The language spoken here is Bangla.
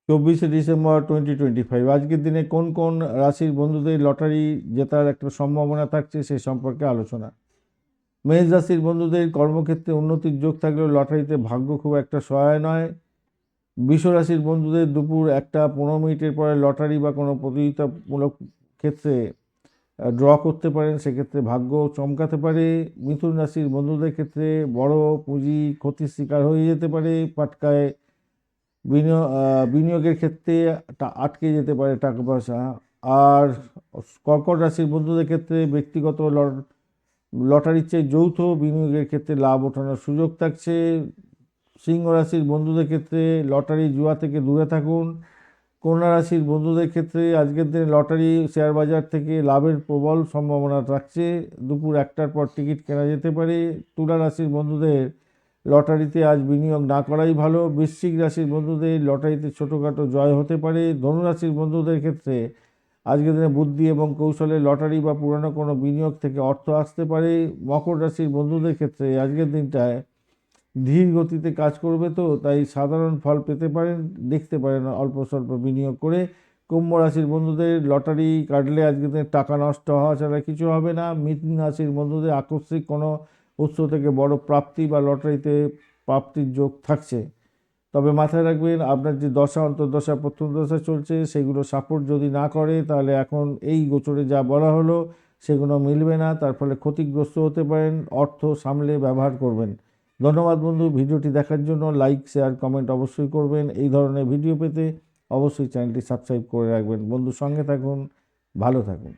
24 ডিসেম্বর 2025 আজকের দিনে কোন কোন রাশির বন্ধুদের লটারি জেতার একটা সম্ভাবনা থাকছে সে সম্পর্কে আলোচনা। মেষ রাশির বন্ধুদের কর্মক্ষেত্রে উন্নতির যোগ থাকলেও লটারিতে ভাগ্য খুব একটা সহায় নয়। বৃষ রাশির বন্ধুদের দুপুর 1:15 পরে লটারি বা কোনো প্রতিযোগিতামূলক ক্ষেত্রে ড্র করতে পারেন, সেক্ষেত্রে ভাগ্য চমকাতে পারে। মিথুন রাশির বন্ধুদের ক্ষেত্রে বড় পুঁজি ক্ষতির শিকার হয়ে যেতে পারে। পাটকায় বিনিয়োগের ক্ষেত্রে আটকে যেতে পারে টাকা পয়সা। আর কর্কট রাশির বন্ধুদের ক্ষেত্রে ব্যক্তিগত লটারির চেয়ে যৌথ বিনিয়োগের ক্ষেত্রে লাভ ওঠানোর সুযোগ থাকছে। সিংহ রাশির বন্ধুদের ক্ষেত্রে লটারি জুয়া থেকে দূরে থাকুন। কন্যা রাশির বন্ধুদের ক্ষেত্রে আজকের দিনে লটারি শেয়ার বাজার থেকে লাভের প্রবল সম্ভাবনা থাকছে। দুপুর 1টার পর টিকিট কেনা যেতে পারে। তুলা রাশির বন্ধুদের লটারিতে আজ বিনিয়োগ না করাই ভালো। বৃশ্চিক রাশির বন্ধুদের লটারিতে ছোটোখাটো জয় হতে পারে। ধনুরাশির বন্ধুদের ক্ষেত্রে আজকের দিনে বুদ্ধি এবং কৌশলে লটারি বা পুরানো কোনো বিনিয়োগ থেকে অর্থ আসতে পারে। মকর রাশির বন্ধুদের ক্ষেত্রে আজকের দিনটায় ধীর গতিতে কাজ করবে, তো তাই সাধারণ ফল পেতে পারেন, দেখতে পারেন অল্প স্বল্প বিনিয়োগ করে। কুম্ভ রাশির বন্ধুদের লটারি কাটলে আজকের দিনে টাকা নষ্ট হওয়া ছাড়া কিছু হবে না। মিথুন রাশির বন্ধুদের আকস্মিক কোনো উৎস থেকে বড় প্রাপ্তি বা লটারিতে প্রাপ্তির যোগ থাকছে। তবে মাথায় রাখবেন, আপনার যে দশা অন্তর্দশা প্রথম দশা চলছে সেগুলো সাপোর্ট যদি না করে তাহলে এখন এই গোচরে যা বলা হলো সেগুলো মিলবে না, তার ফলে ক্ষতিগ্রস্ত হতে পারেন। অর্থ সামলে ব্যবহার করবেন। ধন্যবাদ বন্ধু, ভিডিওটি দেখার জন্য। লাইক শেয়ার কমেন্ট অবশ্যই করবেন। এই ধরনের ভিডিও পেতে অবশ্যই চ্যানেলটি সাবস্ক্রাইব করে রাখবেন। বন্ধু সঙ্গে থাকুন, ভালো থাকুন।